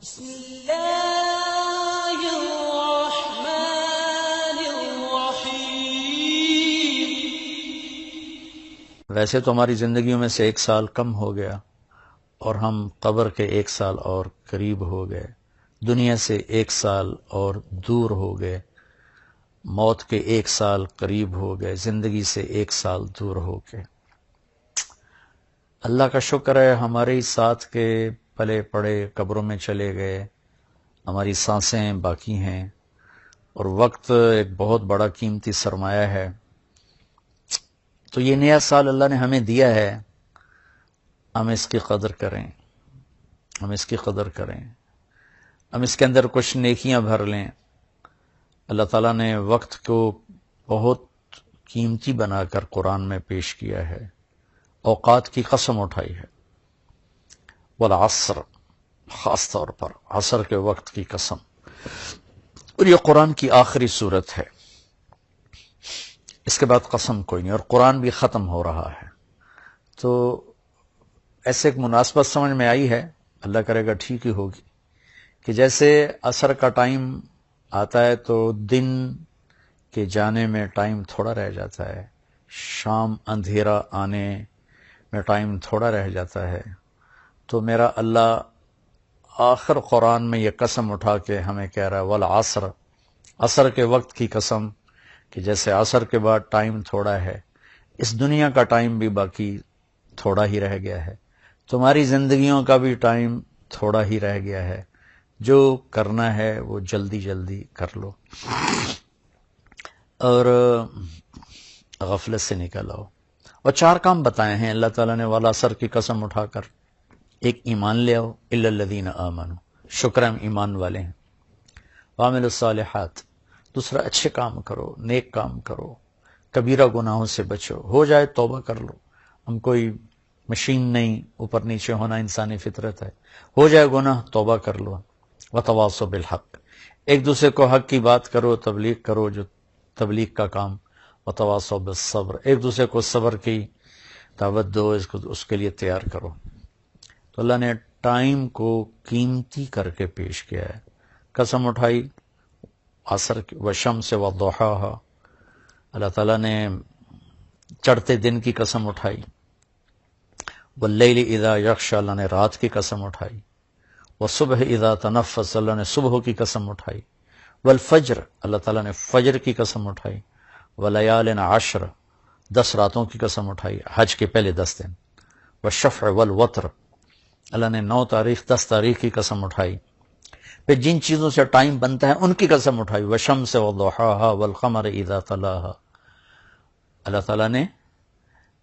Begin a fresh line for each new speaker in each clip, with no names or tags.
بسم اللہ الرحمن الرحیم۔
ویسے تو ہماری زندگیوں میں سے 1 سال کم ہو گیا اور ہم قبر کے 1 سال اور قریب ہو گئے، دنیا سے 1 سال اور دور ہو گئے، موت کے 1 سال قریب ہو گئے، زندگی سے 1 سال دور ہو گئے۔ اللہ کا شکر ہے ہمارے ہی ساتھ کے پلے پڑے قبروں میں چلے گئے، ہماری سانسیں باقی ہیں، اور وقت ایک بہت بڑا قیمتی سرمایہ ہے۔ تو یہ نیا سال اللہ نے ہمیں دیا ہے، ہم اس کی قدر کریں، ہم اس کی قدر کریں، ہم اس کے اندر کچھ نیکیاں بھر لیں۔ اللہ تعالیٰ نے وقت کو بہت قیمتی بنا کر قرآن میں پیش کیا ہے، اوقات کی قسم اٹھائی ہے، والعصر، خاص طور پر عصر کے وقت کی قسم، اور یہ قرآن کی آخری صورت ہے، اس کے بعد قسم کوئی نہیں، اور قرآن بھی ختم ہو رہا ہے۔ تو ایسے ایک مناسبت سمجھ میں آئی ہے، اللہ کرے گا ٹھیک ہی ہوگی، کہ جیسے عصر کا ٹائم آتا ہے تو دن کے جانے میں ٹائم تھوڑا رہ جاتا ہے، شام اندھیرا آنے میں ٹائم تھوڑا رہ جاتا ہے، تو میرا اللہ آخر قرآن میں یہ قسم اٹھا کے ہمیں کہہ رہا ہے والعصر، عصر کے وقت کی قسم، کہ جیسے عصر کے بعد ٹائم تھوڑا ہے، اس دنیا کا ٹائم بھی باقی تھوڑا ہی رہ گیا ہے، تمہاری زندگیوں کا بھی ٹائم تھوڑا ہی رہ گیا ہے، جو کرنا ہے وہ جلدی جلدی کر لو اور غفلت سے نکل آؤ۔ اور 4 کام بتائے ہیں اللہ تعالیٰ نے والعصر کی قسم اٹھا کر۔ ایک، ایمان لے آؤ، الا الذین آمنوا، شکر ہم ایمان والے ہیں، وعملوا الصالحات، دوسرا اچھے کام کرو، نیک کام کرو، کبیرہ گناہوں سے بچو، ہو جائے توبہ کر لو، ہم کوئی مشین نہیں، اوپر نیچے ہونا انسانی فطرت ہے، ہو جائے گناہ توبہ کر لو، وتواصوا بالحق، ایک دوسرے کو حق کی بات کرو، تبلیغ کرو، جو تبلیغ کا کام، وتواصوا بالصبر، ایک دوسرے کو صبر کی دعوت دو، اس کے لیے تیار کرو۔ تو اللہ نے ٹائم کو قیمتی کر کے پیش کیا ہے، قسم اٹھائی عصر کی، والشمس وضحاها، اللہ تعالیٰ نے چڑھتے دن کی قسم اٹھائی، واللیل اذا یغشی، اللہ نے رات کی قسم اٹھائی، والصبح اذا تنفس، اللہ نے صبح کی قسم اٹھائی، والفجر، اللہ تعالیٰ نے فجر کی قسم اٹھائی، ولیال عشر، 10 راتوں کی قسم اٹھائی، حج کے پہلے 10 دن، والشفع والوتر، اللہ نے 9 تاریخ 10 تاریخ کی قسم اٹھائی، پھر جن چیزوں سے ٹائم بنتا ہے ان کی قسم اٹھائی، والشمس وضحاها والقمر اذا تلاها، اللہ تعالیٰ نے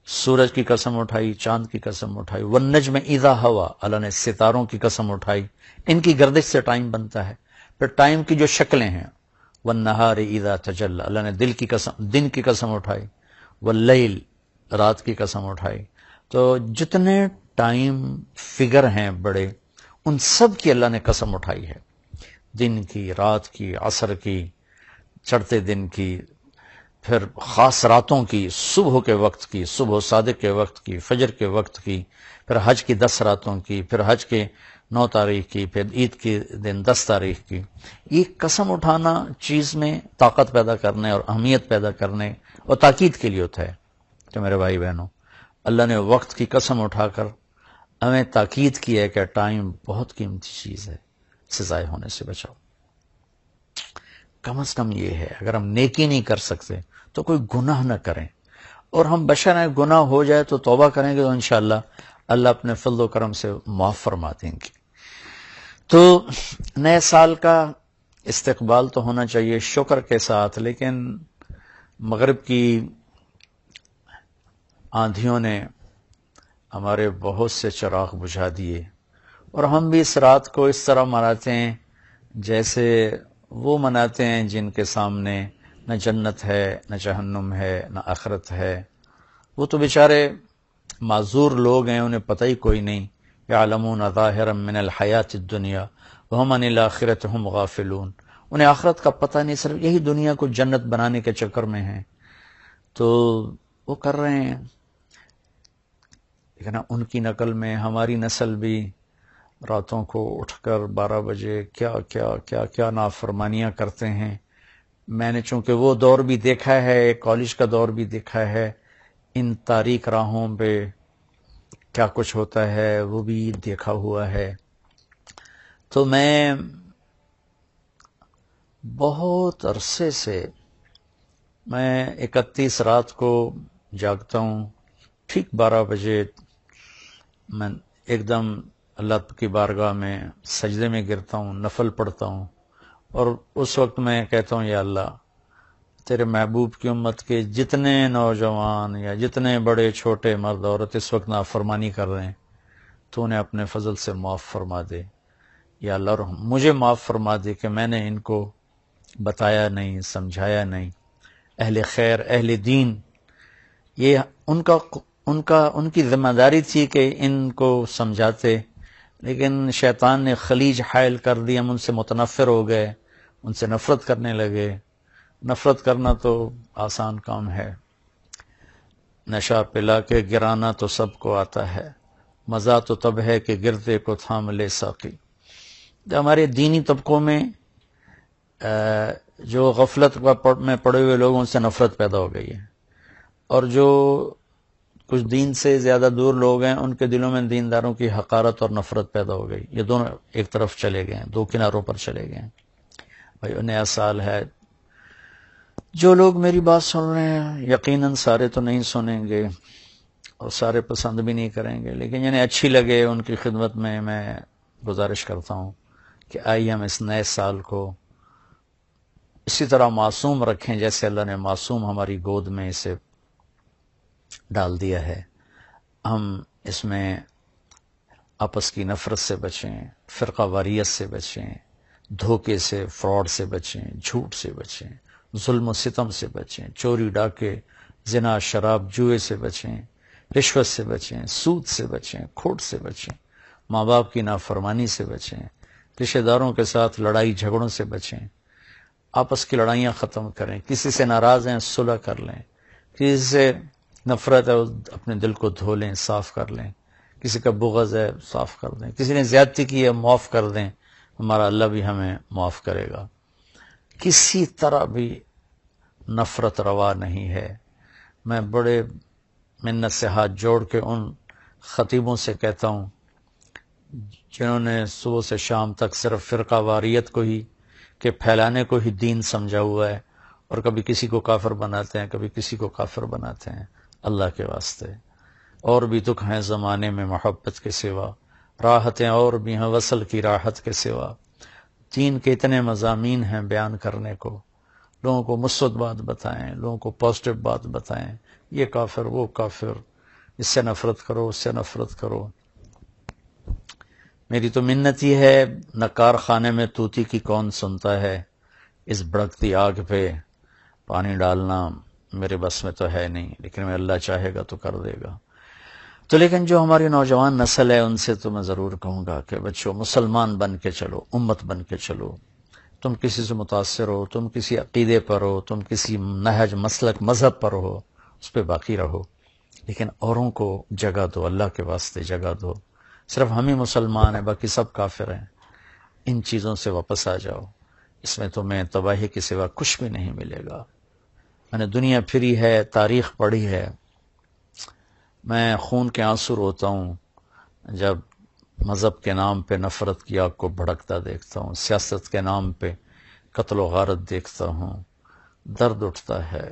سورج کی قسم اٹھائی، چاند کی قسم اٹھائی، والنجم اذا ہوا، اللہ نے ستاروں کی قسم اٹھائی، ان کی گردش سے ٹائم بنتا ہے، پھر ٹائم کی جو شکلیں ہیں، والنہار اذا تجلی، اللہ نے دن کی قسم اٹھائی، واللیل، رات کی قسم اٹھائی۔ تو جتنے ٹائم فگر ہیں بڑے، ان سب کی اللہ نے قسم اٹھائی ہے، دن کی، رات کی، عصر کی، چڑھتے دن کی، پھر خاص راتوں کی، صبح کے وقت کی، صبح صادق کے وقت کی، فجر کے وقت کی، پھر حج کی 10 راتوں کی، پھر حج کے 9 تاریخ کی، پھر عید کے دن 10 تاریخ کی۔ یہ قسم اٹھانا چیز میں طاقت پیدا کرنے اور اہمیت پیدا کرنے اور تاکید کے لیے ہوتا ہے۔ تو میرے بھائی بہنوں، اللہ نے وقت کی قسم اٹھا کر ہمیں تاکید کی ہے کہ ٹائم بہت قیمتی چیز ہے، اسے ضائع ہونے سے بچاؤ۔ کم از کم یہ ہے، اگر ہم نیکی نہیں کر سکتے تو کوئی گناہ نہ کریں، اور ہم بشر ہیں، گناہ ہو جائے تو توبہ کریں گے تو انشاءاللہ اللہ اپنے فضل و کرم سے معاف فرما دیں گے۔ تو نئے سال کا استقبال تو ہونا چاہیے شکر کے ساتھ، لیکن مغرب کی آندھیوں نے ہمارے بہت سے چراغ بجھا دیے، اور ہم بھی اس رات کو اس طرح مناتے ہیں جیسے وہ مناتے ہیں جن کے سامنے نہ جنت ہے، نہ جہنم ہے، نہ آخرت ہے۔ وہ تو بیچارے معذور لوگ ہیں، انہیں پتہ ہی کوئی نہیں، یعلمون ظاہرا من الحیات الدنیا وہم عن الآخرۃ ہم غافلون، انہیں آخرت کا پتہ نہیں، صرف یہی دنیا کو جنت بنانے کے چکر میں ہیں، تو وہ کر رہے ہیں۔ لیکن ان کی نقل میں ہماری نسل بھی راتوں کو اٹھ کر 12 بجے کیا کیا کیا کیا نافرمانیاں کرتے ہیں. میں نے چونکہ وہ دور بھی دیکھا ہے، کالج کا دور بھی دیکھا ہے، ان تاریک راہوں پہ کیا کچھ ہوتا ہے وہ بھی دیکھا ہوا ہے. تو میں بہت عرصے سے میں 31 رات کو جاگتا ہوں، ٹھیک 12 بجے میں ایک دم اللہ کی بارگاہ میں سجدے میں گرتا ہوں، نفل پڑھتا ہوں، اور اس وقت میں کہتا ہوں یا اللہ تیرے محبوب کی امت کے جتنے نوجوان یا جتنے بڑے چھوٹے مرد عورت اس وقت نافرمانی کر رہے ہیں تو انہیں اپنے فضل سے معاف فرما دے. یا اللہ مجھے معاف فرما دے کہ میں نے ان کو بتایا نہیں، سمجھایا نہیں. اہل خیر، اہل دین، یہ ان کی ذمہ داری تھی کہ ان کو سمجھاتے، لیکن شیطان نے خلیج حائل کر دی، ہم ان سے متنفر ہو گئے، ان سے نفرت کرنے لگے. نفرت کرنا تو آسان کام ہے، نشہ پلا کے گرانا تو سب کو آتا ہے، مزہ تو تب ہے کہ گرتے کو تھام لے ساقی. ہمارے دینی طبقوں میں جو غفلت میں پڑے ہوئے لوگوں سے نفرت پیدا ہو گئی ہے، اور جو کچھ دین سے زیادہ دور لوگ ہیں ان کے دلوں میں دینداروں کی حقارت اور نفرت پیدا ہو گئی. یہ دونوں ایک طرف چلے گئے ہیں، دو کناروں پر چلے گئے ہیں. بھائی نیا سال ہے، جو لوگ میری بات سن رہے ہیں یقیناً سارے تو نہیں سنیں گے اور سارے پسند بھی نہیں کریں گے، لیکن جنہیں اچھی لگے ان کی خدمت میں گزارش کرتا ہوں کہ آئیے ہم اس نئے سال کو اسی طرح معصوم رکھیں جیسے اللہ نے معصوم ہماری گود میں اسے ڈال دیا ہے. ہم اس میں آپس کی نفرت سے بچیں، فرقہ واریت سے بچیں، دھوکے سے، فراڈ سے بچیں، جھوٹ سے بچیں، ظلم و ستم سے بچیں، چوری ڈاکے، زنا، شراب، جوئے سے بچیں، رشوت سے بچیں، سود سے بچیں، کھوٹ سے بچیں، ماں باپ کی نافرمانی سے بچیں، رشتہ داروں کے ساتھ لڑائی جھگڑوں سے بچیں، آپس کی لڑائیاں ختم کریں، کسی سے ناراض ہیں صلح کر لیں، کسی سے نفرت ہے اپنے دل کو دھو لیں، صاف کر لیں، کسی کا بغض ہے صاف کر دیں، کسی نے زیادتی کی ہے معاف کر دیں، ہمارا اللہ بھی ہمیں معاف کرے گا. کسی طرح بھی نفرت روا نہیں ہے. میں بڑے منت سے ہاتھ جوڑ کے ان خطیبوں سے کہتا ہوں جنہوں نے صبح سے شام تک صرف فرقہ واریت کو ہی کہ پھیلانے کو ہی دین سمجھا ہوا ہے، اور کبھی کسی کو کافر بناتے ہیں، کبھی کسی کو کافر بناتے ہیں. اللہ کے واسطے اور بھی دکھ ہیں زمانے میں محبت کے سوا، راحتیں اور بھی ہیں وصل کی راحت کے سوا. دین کے اتنے مضامین ہیں بیان کرنے کو، لوگوں کو مثبت بات بتائیں، لوگوں کو پازیٹو بات بتائیں، یہ کافر وہ کافر، اس سے نفرت کرو، اس سے نفرت کرو. میری تو منت ہی ہے، نہ کارخانے میں طوطی کی کون سنتا ہے، اس بھڑکتی آگ پہ پانی ڈالنا میرے بس میں تو ہے نہیں، لیکن میں اللہ چاہے گا تو کر دے گا. تو لیکن جو ہماری نوجوان نسل ہے ان سے تو میں ضرور کہوں گا کہ بچوں مسلمان بن کے چلو، امت بن کے چلو. تم کسی سے متاثر ہو، تم کسی عقیدے پر ہو، تم کسی نہج مسلک مذہب پر ہو، اس پہ باقی رہو، لیکن اوروں کو جگہ دو، اللہ کے واسطے جگہ دو. صرف ہم ہی مسلمان ہیں، باقی سب کافر ہیں. ان چیزوں سے واپس آ جاؤ، اس میں تمہیں تباہی کے سوا کچھ بھی نہیں ملے گا. میں نے دنیا پھری ہے، تاریخ پڑھی ہے، میں خون کے آنسو روتا ہوں جب مذہب کے نام پہ نفرت کی آگ کو بھڑکتا دیکھتا ہوں، سیاست کے نام پہ قتل و غارت دیکھتا ہوں، درد اٹھتا ہے،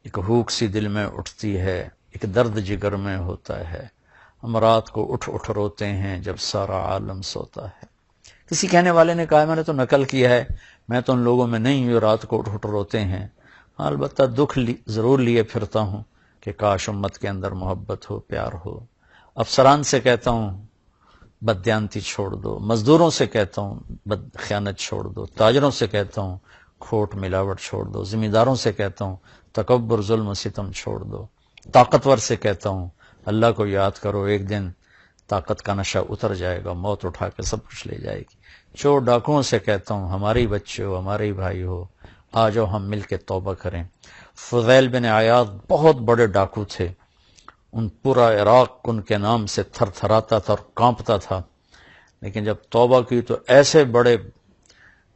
ایک ہوک سی دل میں اٹھتی ہے، ایک درد جگر میں ہوتا ہے. ہم رات کو اٹھ اٹھ روتے ہیں جب سارا عالم سوتا ہے. کسی کہنے والے نے کہا میں نے تو نقل کیا ہے، میں تو ان لوگوں میں نہیں ہوں رات کو اٹھ اٹھ روتے ہیں. ہاں البتہ دکھ ضرور لیے پھرتا ہوں کہ کاش امت کے اندر محبت ہو، پیار ہو. افسران سے کہتا ہوں بددیانتی چھوڑ دو، مزدوروں سے کہتا ہوں خیانت چھوڑ دو، تاجروں سے کہتا ہوں کھوٹ ملاوٹ چھوڑ دو، ذمہ داروں سے کہتا ہوں تکبر ظلم و ستم چھوڑ دو، طاقتور سے کہتا ہوں اللہ کو یاد کرو، ایک دن طاقت کا نشہ اتر جائے گا، موت اٹھا کے سب کچھ لے جائے گی. چور ڈاکوؤں سے کہتا ہوں ہمارے بچے ہو، ہمارے بھائی ہو، آ جاؤ ہم مل کے توبہ کریں. فضیل بن عیاض بہت بڑے ڈاکو تھے، ان پورا عراق ان کے نام سے تھر تھراتا تھا اور کانپتا تھا، لیکن جب توبہ کی تو ایسے بڑے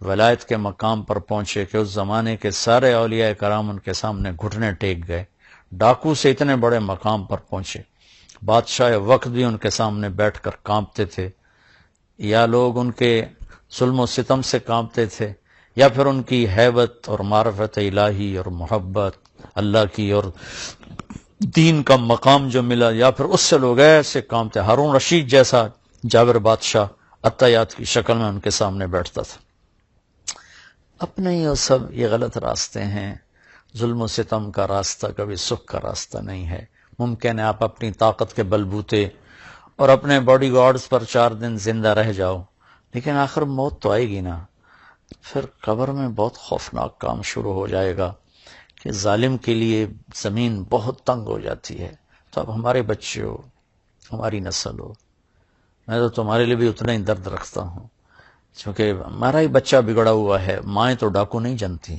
ولایت کے مقام پر پہنچے کہ اس زمانے کے سارے اولیاء کرام ان کے سامنے گھٹنے ٹیک گئے، ڈاکو سے اتنے بڑے مقام پر پہنچے، بادشاہ وقت بھی ان کے سامنے بیٹھ کر کانپتے تھے، یا لوگ ان کے ظلم و ستم سے کانپتے تھے، یا پھر ان کی ہیبت اور معرفت الہی اور محبت اللہ کی اور دین کا مقام جو ملا، یا پھر اس سے لوگ ایسے کانپتے، ہارون رشید جیسا جابر بادشاہ عطیات کی شکل میں ان کے سامنے بیٹھتا تھا۔ اپنے یہ سب یہ غلط راستے ہیں، ظلم و ستم کا راستہ کبھی سکھ کا راستہ نہیں ہے۔ ممکن ہے آپ اپنی طاقت کے بلبوتے اور اپنے باڈی گارڈز پر 4 دن زندہ رہ جاؤ، لیکن آخر موت تو آئے گی نا۔ پھر قبر میں بہت خوفناک کام شروع ہو جائے گا کہ ظالم کے لیے زمین بہت تنگ ہو جاتی ہے۔ تو اب ہمارے بچے ہو، ہماری نسل ہو، میں تو تمہارے لیے بھی اتنا ہی درد رکھتا ہوں، کیونکہ ہمارا ہی بچہ بگڑا ہوا ہے۔ مائیں تو ڈاکو نہیں جنتی،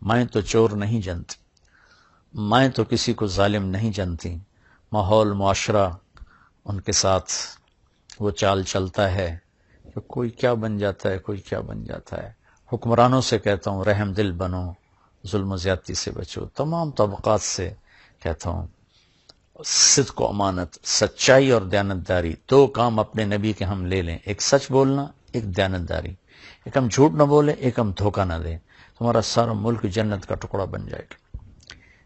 مائیں تو چور نہیں جنتی، مائیں تو کسی کو ظالم نہیں جنتی۔ ماحول معاشرہ ان کے ساتھ وہ چال چلتا ہے کہ کوئی کیا بن جاتا ہے، کوئی کیا بن جاتا ہے۔ حکمرانوں سے کہتا ہوں رحم دل بنو، ظلم و زیادتی سے بچو۔ تمام طبقات سے کہتا ہوں صدق و امانت، سچائی اور دیانتداری، 2 کام اپنے نبی کے ہم لے لیں، ایک سچ بولنا، ایک دیانتداری، ایک ہم جھوٹ نہ بولیں، ایک ہم دھوکہ نہ دیں، تمہارا سارا ملک جنت کا ٹکڑا بن جائے گا۔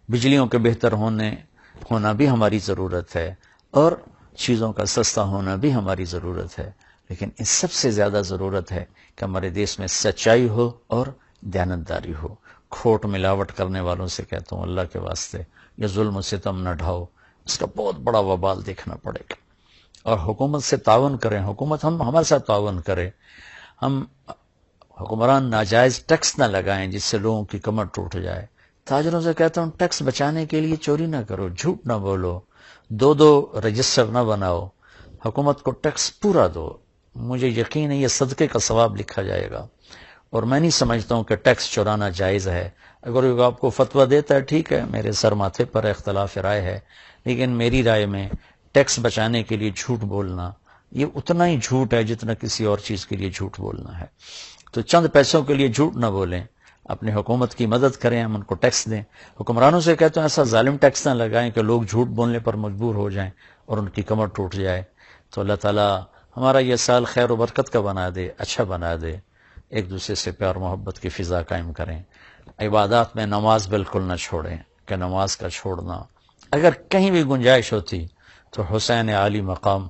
بجلیوں کے بہتر ہونا بھی ہماری ضرورت ہے، اور چیزوں کا سستا ہونا بھی ہماری ضرورت ہے، لیکن اس سب سے زیادہ ضرورت ہے کہ ہمارے دیش میں سچائی ہو اور دیانتداری ہو۔ کھوٹ ملاوٹ کرنے والوں سے کہتا ہوں اللہ کے واسطے یہ ظلم و ستم نہ ڈھاؤ، اس کا بہت بڑا وبال دیکھنا پڑے گا۔ اور حکومت سے تعاون کریں، حکومت ہمارے ساتھ تعاون کرے، ہم حکمران ناجائز ٹیکس نہ لگائیں جس سے لوگوں کی کمر ٹوٹ جائے۔ تاجروں سے کہتا ہوں ٹیکس بچانے کے لیے چوری نہ کرو، جھوٹ نہ بولو، 2 رجسٹر نہ بناؤ، حکومت کو ٹیکس پورا دو۔ مجھے یقین ہے یہ صدقے کا ثواب لکھا جائے گا، اور میں نہیں سمجھتا ہوں کہ ٹیکس چورانا جائز ہے۔ اگر کوئی آپ کو فتویٰ دیتا ہے ٹھیک ہے، میرے سر ماتھے پر اختلاف رائے ہے، لیکن میری رائے میں ٹیکس بچانے کے لیے جھوٹ بولنا یہ اتنا ہی جھوٹ ہے جتنا کسی اور چیز کے لیے جھوٹ بولنا ہے۔ تو چند پیسوں کے لیے جھوٹ نہ بولیں، اپنی حکومت کی مدد کریں، ہم ان کو ٹیکس دیں۔ حکمرانوں سے کہتے ہیں ایسا ظالم ٹیکس نہ لگائیں کہ لوگ جھوٹ بولنے پر مجبور ہو جائیں اور ان کی کمر ٹوٹ جائے۔ تو اللہ تعالیٰ ہمارا یہ سال خیر و برکت کا بنا دے، اچھا بنا دے، ایک دوسرے سے پیار محبت کی فضا قائم کریں۔ عبادات میں نماز بالکل نہ چھوڑیں، کہ نماز کا چھوڑنا اگر کہیں بھی گنجائش ہوتی تو حسین علی مقام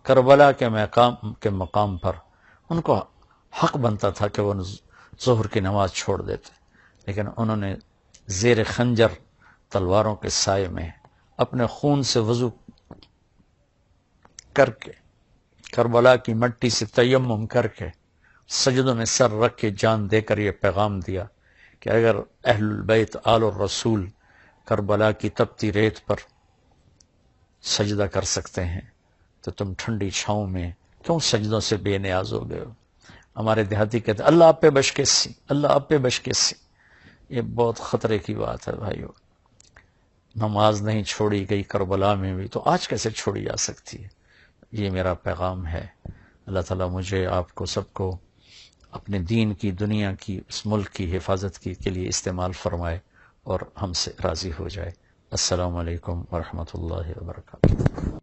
کربلا کے مقام پر ان کو حق بنتا تھا کہ وہ ظہر کی نماز چھوڑ دیتے، لیکن انہوں نے زیر خنجر تلواروں کے سائے میں اپنے خون سے وضو کر کے کربلا کی مٹی سے تیمم کر کے سجدوں میں سر رکھ کے جان دے کر یہ پیغام دیا کہ اگر اہل البیت آل الرسول کربلا کی تپتی ریت پر سجدہ کر سکتے ہیں تو تم ٹھنڈی چھاؤں میں کیوں سجدوں سے بے نیاز ہو گئے ہو۔ ہمارے دیہاتی کہتے ہیں اللہ آپ پہ بشکیسی، اللہ آپ پہ بشکیسی۔ یہ بہت خطرے کی بات ہے بھائیو۔ نماز نہیں چھوڑی گئی کربلا میں بھی، تو آج کیسے چھوڑی جا سکتی ہے؟ یہ میرا پیغام ہے۔ اللہ تعالیٰ مجھے آپ کو سب کو اپنے دین کی، دنیا کی، اس ملک کی حفاظت کے لیے استعمال فرمائے اور ہم سے راضی ہو جائے۔ السلام علیکم ورحمۃ اللہ وبرکاتہ۔